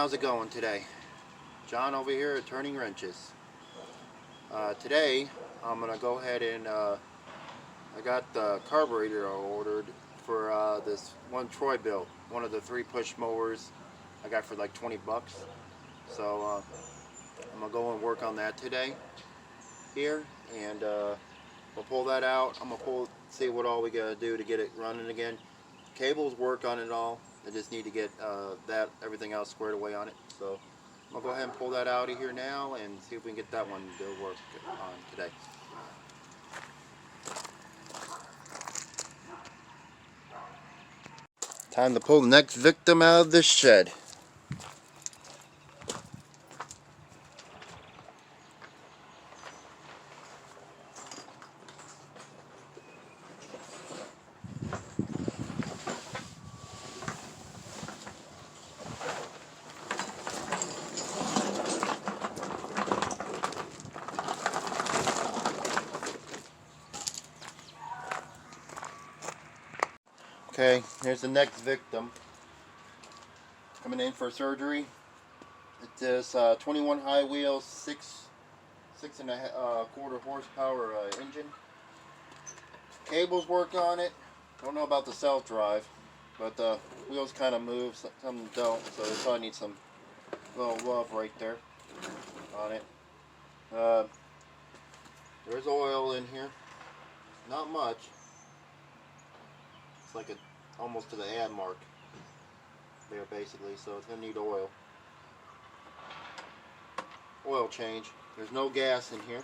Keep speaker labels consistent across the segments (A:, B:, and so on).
A: how's it going today? John over here at Turning Wrenches. Today I'm gonna go ahead and I got the carburetor ordered for this one Troy-Bilt, one of the 3-push mowers I got for like 20 bucks. So I'm gonna go and work on that today here, and we'll pull that out. I'm gonna see what all we gotta do to get it running again. Cables work on it all. I just need to get everything else squared away on it. So I'm gonna go ahead and pull that out of here now and see if we can get that one to work on today. Time to pull the next victim out of this shed. Okay, here's the next victim coming in for surgery. It's this 21 high wheel, 6.25 horsepower engine. Cables work on it. Don't know about the self-drive, but the wheels kind of move. Some don't, so they probably need some little love right there on it. There's oil in here. Not much. It's like almost to the add mark there basically, so it's going to need oil. Oil change. There's no gas in here.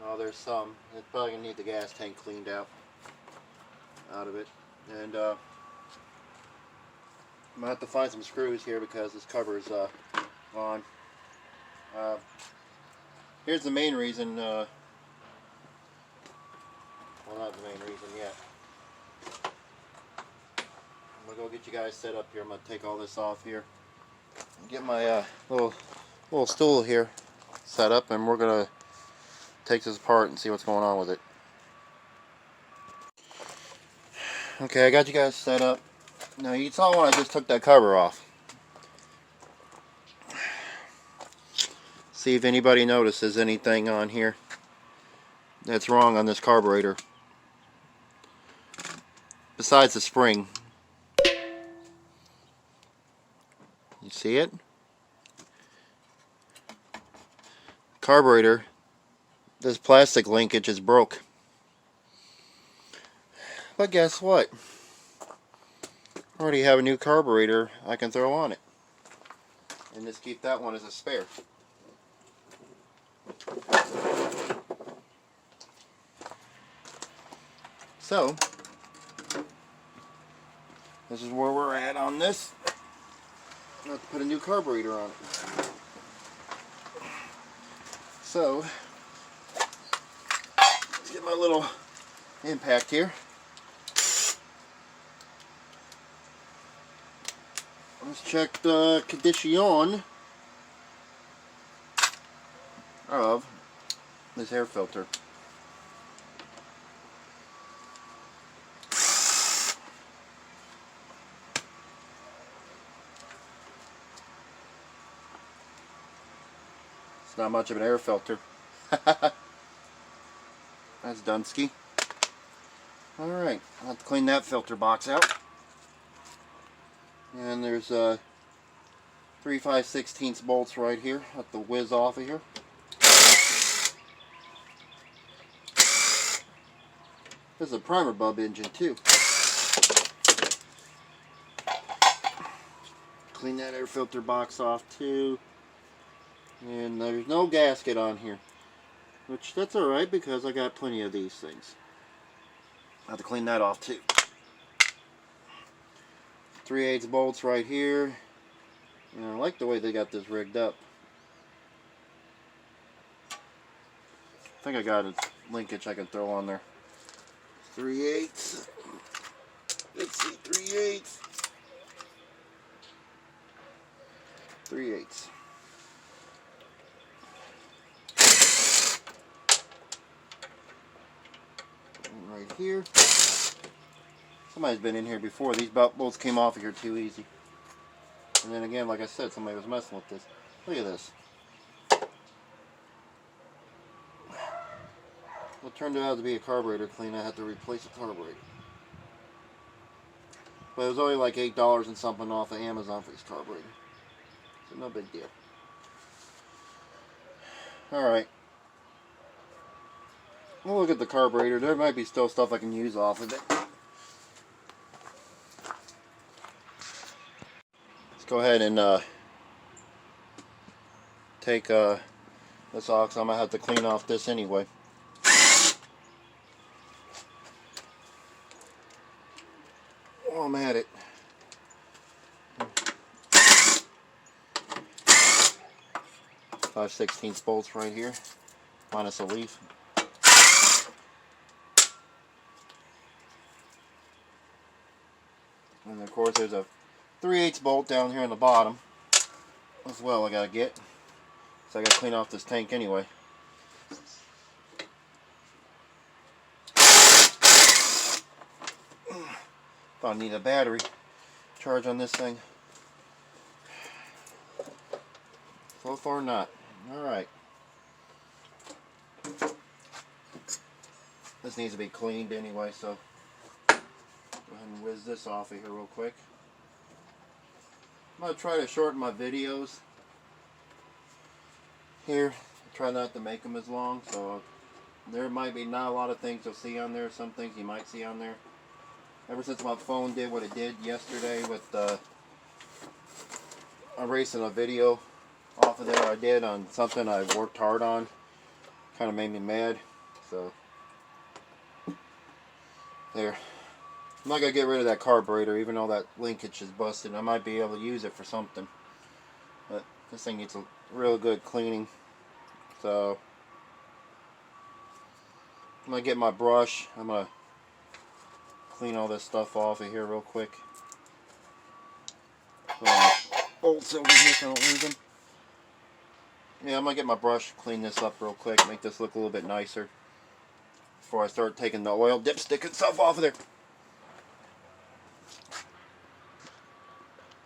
A: Oh, there's some. It's probably going to need the gas tank cleaned out of it. And I'm going to have to find some screws here because this cover is gone. Here's the main reason. Well, not the main reason yet. I'm gonna go get you guys set up here. I'm gonna take all this off here, get my little stool here set up, and we're gonna take this apart and see what's going on with it. Okay, I got you guys set up. Now you saw when I just took that cover off. See if anybody notices anything on here that's wrong on this carburetor. Besides the spring. You see it? Carburetor, this plastic linkage is broke. But guess what? I already have a new carburetor I can throw on it. And just keep that one as a spare. So, this is where we're at on this. I have to put a new carburetor on it. So, let's get my little impact here. Let's check the condition of this air filter. It's not much of an air filter. That's Dunsky. Alright, I'll have to clean that filter box out. And there's 3 5/16 bolts right here. Have to whiz off of here. This is a primer bulb engine too. Clean that air filter box off too. And there's no gasket on here, which that's alright because I got plenty of these things. I have to clean that off too. 3/8 bolts right here. And I like the way they got this rigged up. I think I got a linkage I can throw on there. 3/8. Let's see, 3/8. 3/8. Right here. Somebody's been in here before. These bolts came off of here too easy. And then again, like I said, somebody was messing with this. Look at this. What turned out to be a carburetor clean, I had to replace the carburetor. But it was only like $8 and something off of Amazon for this carburetor. So no big deal. Alright. We'll look at the carburetor. There might be still stuff I can use off of it. Let's go ahead and take this off, 'cause I'm going to have to clean off this anyway. While I'm at it. Five 5/16 bolts right here, minus a leaf. And of course there's a 3/8 bolt down here on the bottom as well I gotta get. So I gotta clean off this tank anyway. Thought I need a battery charge on this thing. So far not. Alright. This needs to be cleaned anyway, so go ahead and whiz this off of here real quick. I'm going to try to shorten my videos here. Try not to make them as long, so there might be not a lot of things you'll see on there. Some things you might see on there. Ever since my phone did what it did yesterday with erasing a video off of there I did on something I worked hard on, kind of made me mad. So there. I'm not going to get rid of that carburetor, even though that linkage is busted. I might be able to use it for something. But this thing needs a real good cleaning. So I'm going to get my brush. I'm going to clean all this stuff off of here real quick. Bolts over here so I don't lose them. Yeah, I'm going to get my brush, clean this up real quick, make this look a little bit nicer before I start taking the oil dipstick and stuff off of there.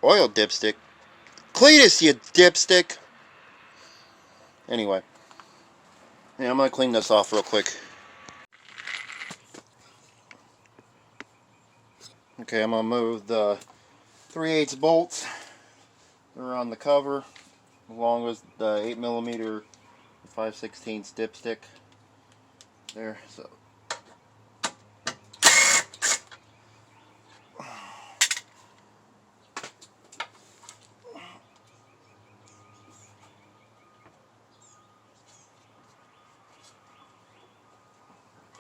A: Oil dipstick? Cletus, you dipstick! Anyway. Yeah, I'm going to clean this off real quick. Okay, I'm going to move the 3/8 bolts. They're on the cover, along with the 8mm 5/16 dipstick. There, so.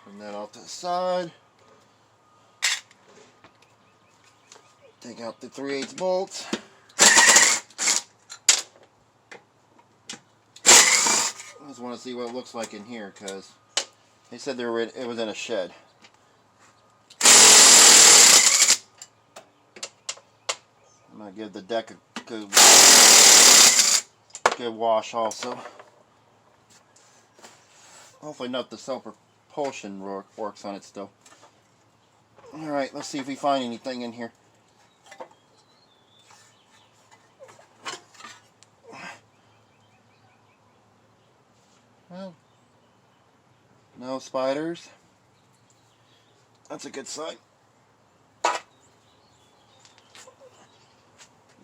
A: Turn that off to the side. Take out the 3/8 bolts. I just want to see what it looks like in here, because they said it was in a shed. I'm going to give the deck a good wash also. Hopefully not the self-propulsion works on it still. Alright, let's see if we find anything in here. Well, no spiders. That's a good sign.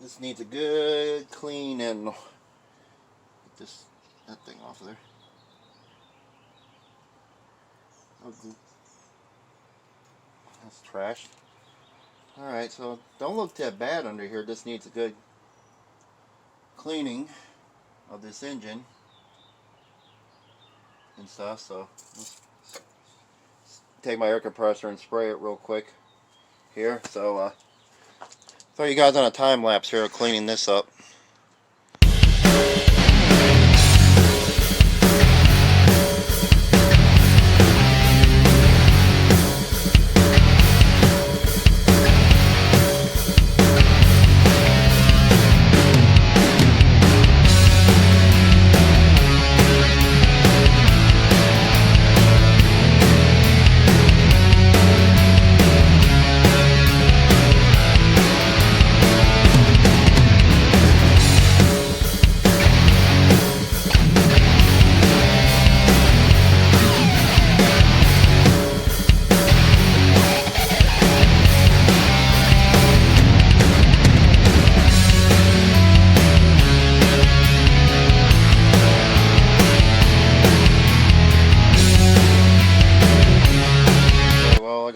A: This needs a good clean and get that thing off of there. That's trash. Alright, so don't look that bad under here. This needs a good cleaning of this engine and stuff, so let's take my air compressor and spray it real quick here. So throw you guys on a time lapse here of cleaning this up.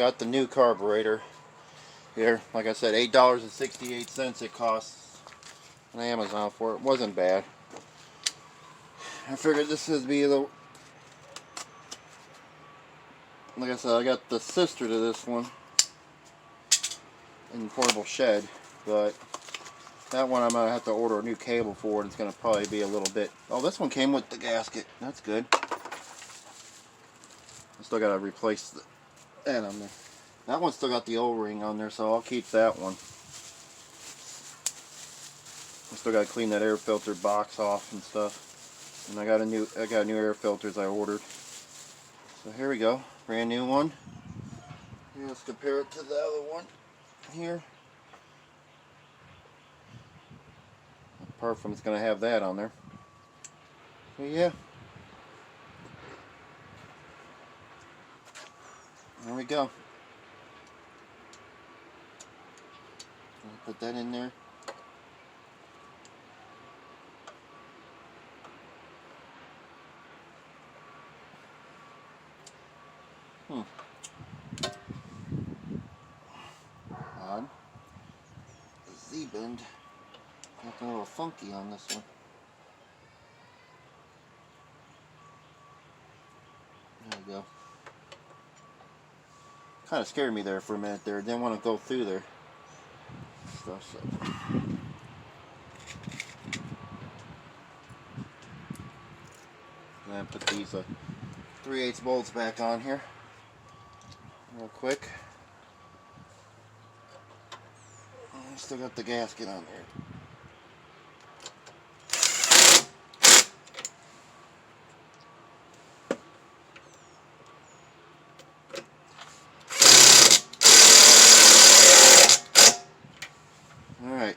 A: got the new carburetor here. Like I said, $8.68 it costs on Amazon for it. Wasn't bad. I figured this would be a little... Like I said, I got the sister to this one in portable shed, but that one I'm going to have to order a new cable for, and it's going to probably be a little bit... Oh, this one came with the gasket. That's good. I still got to replace that on there. That one's still got the O-ring on there, so I'll keep that one. I still got to clean that air filter box off and stuff. And I got new air filters I ordered. So here we go, brand new one. Here, let's compare it to the other one here. Apart from it's going to have that on there. So yeah. There we go. Put that in there. Odd. The Z-bend acting a little funky on this one. There we go. Kind of scared me there for a minute there. Didn't want to go through there. Stuff, so. And then put these 3/8 bolts back on here real quick. Still got the gasket on there. Alright.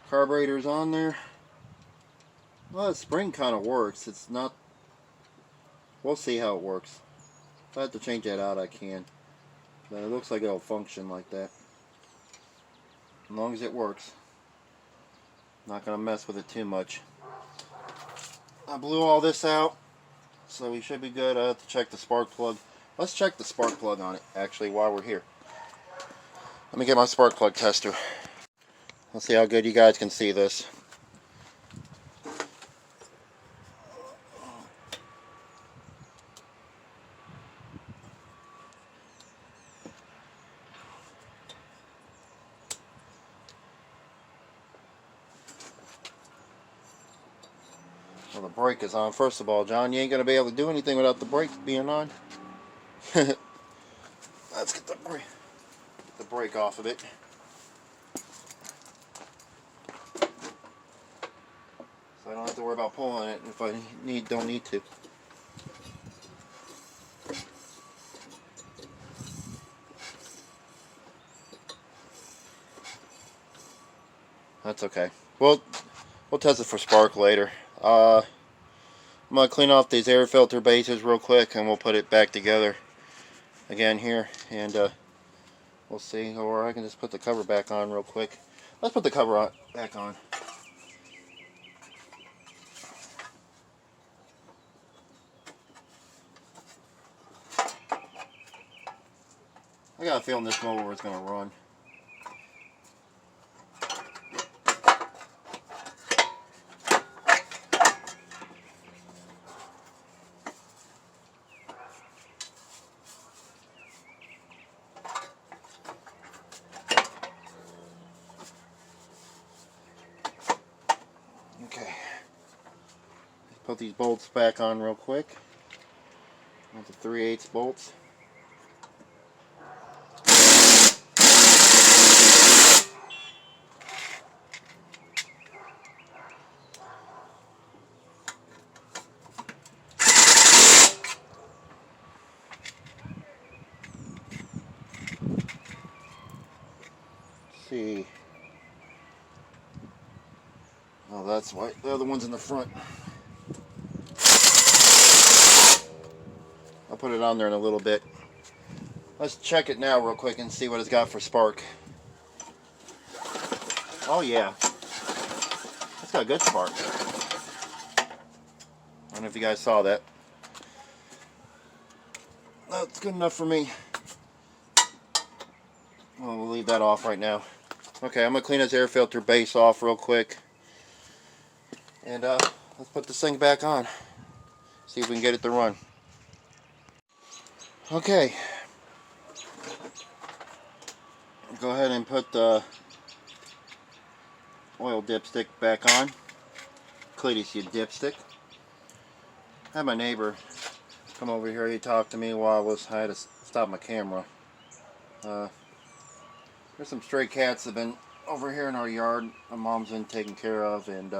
A: Carburetor's on there. Well, the spring kind of works. It's not... We'll see how it works. If I have to change that out, I can. But it looks like it'll function like that. As long as it works. Not going to mess with it too much. I blew all this out, so we should be good. I have to check the spark plug. Let's check the spark plug on it, actually, while we're here. Let me get my spark plug tester. Let's see how good you guys can see this. Well, the brake is on. First of all, John, you ain't going to be able to do anything without the brake being on. Let's get the brake off of it. So I don't have to worry about pulling it if I don't need to. That's okay. We'll test it for spark later. I'm going to clean off these air filter bases real quick, and we'll put it back together again here, and we'll see. Or I can just put the cover back on real quick. Let's put the cover back on. I got a feeling this mower is going to run. Okay, let's put these bolts back on real quick. With the 3/8 bolts. See. Oh, that's why the other one's in the front. I'll put it on there in a little bit. Let's check it now real quick and see what it's got for spark. Oh yeah, it's got a good spark. I don't know if you guys saw that. That's good enough for me. Well, we'll leave that off right now. Okay, I'm gonna clean this air filter base off real quick, and let's put this thing back on. See if we can get it to run. Okay, go ahead and put the oil dipstick back on. Cletus, you dipstick. I had my neighbor come over here. He talked to me while I had to stop my camera. There's some stray cats that have been over here in our yard. My mom's been taken care of, and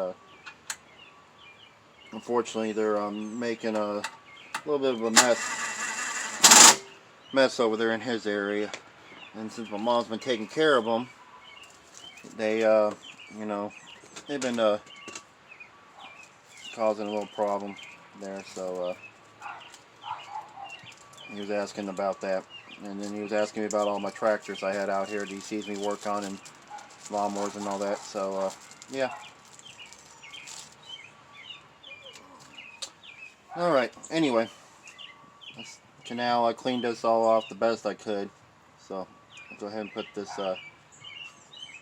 A: unfortunately they're making a little bit of a mess over there in his area. And since my mom's been taking care of them, they you know, they've been causing a little problem there. So he was asking about that, and then he was asking me about all my tractors I had out here that he sees me work on, and lawnmowers and all that. So yeah. Alright, anyway, now I cleaned this all off the best I could, so I'll go ahead and put this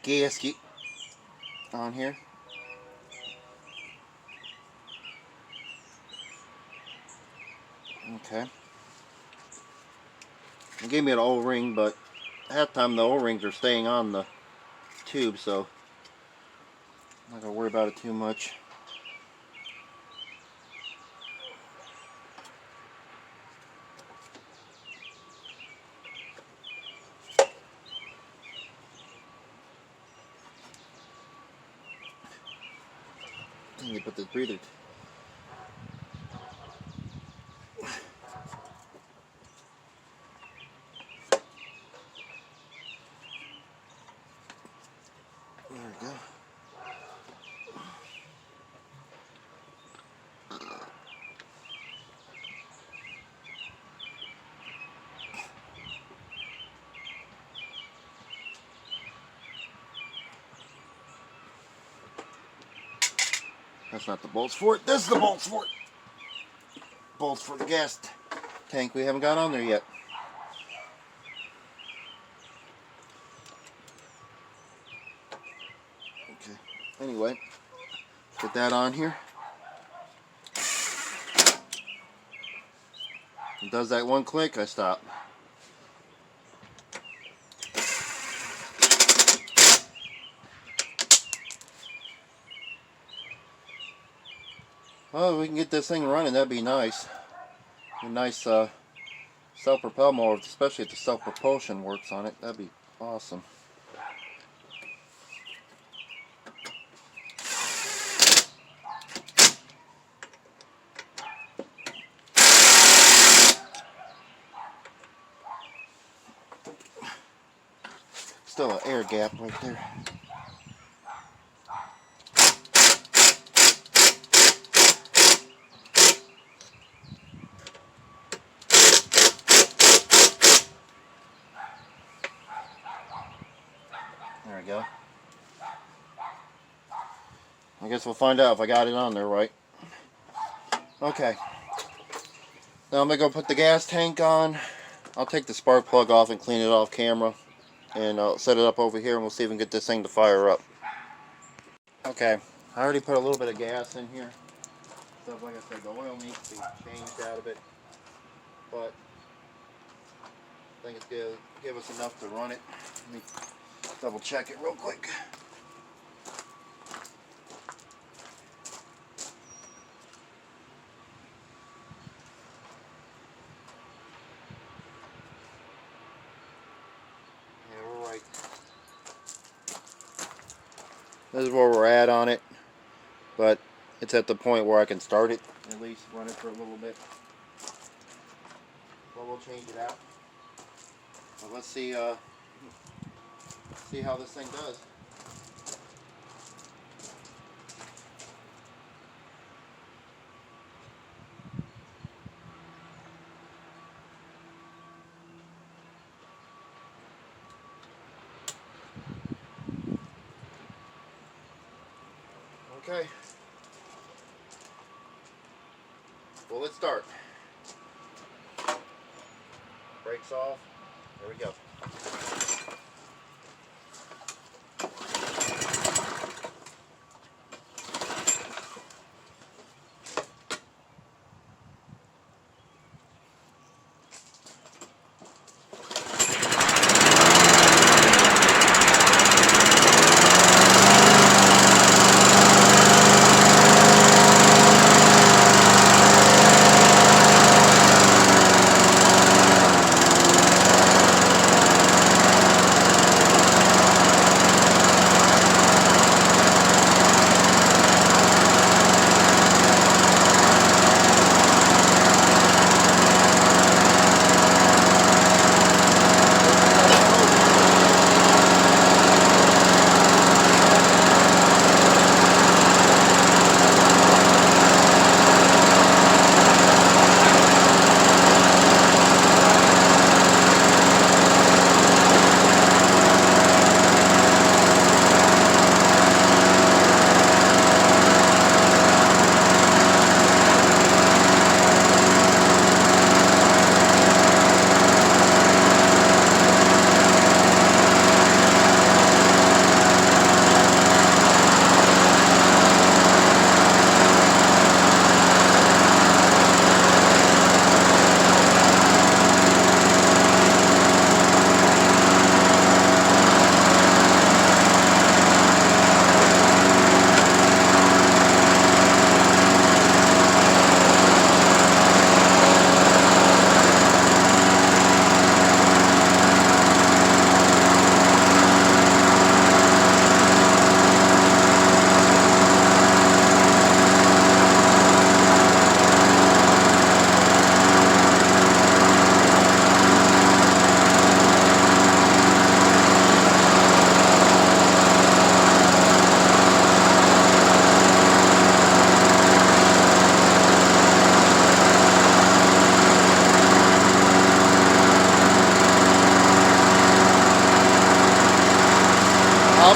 A: gasket on here. Okay. They gave me an O-ring, but half the time the O-rings are staying on the tube, so I'm not going to worry about it too much. Let me put this breather. There we go. That's not the bolts for it. This is the bolts for it. Bolts for the gas tank we haven't got on there yet. Okay. Anyway, get that on here. It does that one click, I stop. Oh, we can get this thing running, that'd be nice. A nice self-propel mower, especially if the self-propulsion works on it. That'd be awesome. Still an air gap right there. There we go. I guess we'll find out if I got it on there right. Okay. Now I'm going to go put the gas tank on. I'll take the spark plug off and clean it off camera. And I'll set it up over here and we'll see if we can get this thing to fire up. Okay. I already put a little bit of gas in here. So like I said, the oil needs to be changed out of it. But I think it's going to give us enough to run it. Let me double check it real quick. Yeah, we're right. This is where we're at on it. But it's at the point where I can start it, at least run it for a little bit. But we'll change it out. But let's see how this thing does. Okay. Well, let's start. Brakes off. There we go.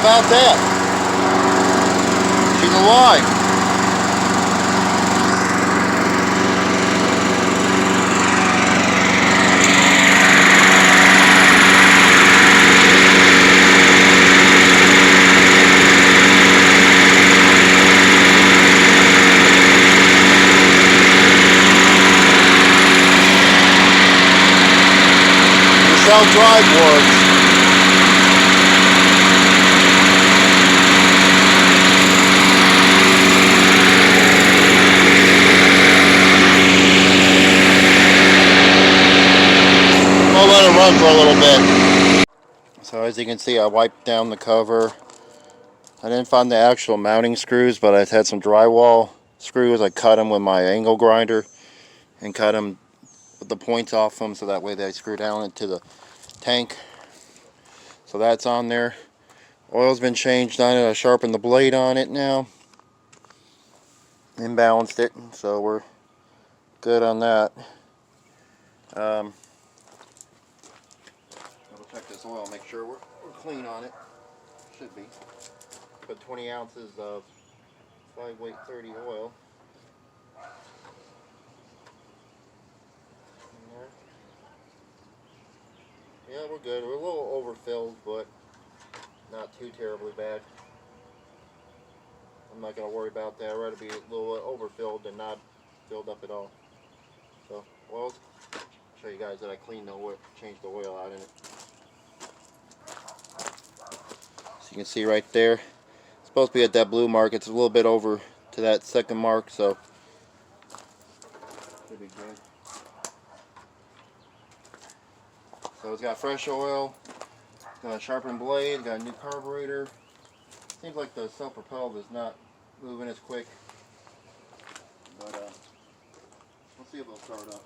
A: about that? She's alive. This is how drive works. I'll let it run for a little bit. So as you can see, I wiped down the cover. I didn't find the actual mounting screws, but I had some drywall screws. I cut them with my angle grinder and cut them with the points off them so that way they screw down into the tank. So that's on there. Oil's been changed on it. I sharpened the blade on it now and balanced it, so we're good on that. Double check this oil, make sure we're clean on it. Should be. Put 20 ounces of 5-weight 30 oil. Yeah, we're good. We're a little overfilled, but not too terribly bad. I'm not going to worry about that. I'd rather be a little overfilled than not filled up at all. So, well, I'll show you guys that I cleaned the oil, changed the oil out in it. So you can see right there, it's supposed to be at that blue mark. It's a little bit over to that second mark, so should be good. So it's got fresh oil, got a sharpened blade, got a new carburetor. Seems like the self-propel is not moving as quick, but we'll see if it'll start up.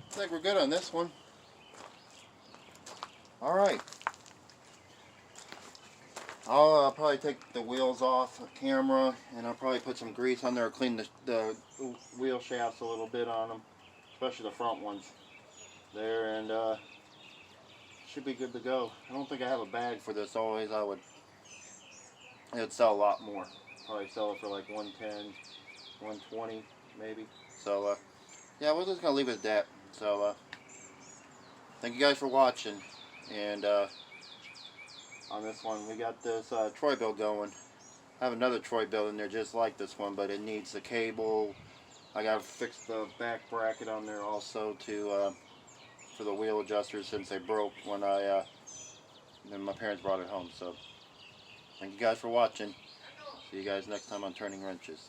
A: I think we're good on this one. Alright. I'll probably take the wheels off the camera, and I'll probably put some grease on there, clean the wheel shafts a little bit on them, especially the front ones there, and should be good to go. I don't think I have a bag for this. Always it'd sell a lot more. Probably sell it for like 110, 120 maybe. So yeah, we're just gonna leave it at that. So thank you guys for watching, and on this one we got this Troy-Bilt going. I have another Troy-Bilt in there just like this one, but it needs the cable. I gotta fix the back bracket on there also to for the wheel adjusters, since they broke when then my parents brought it home. So thank you guys for watching. See you guys next time on Turning Wrenches.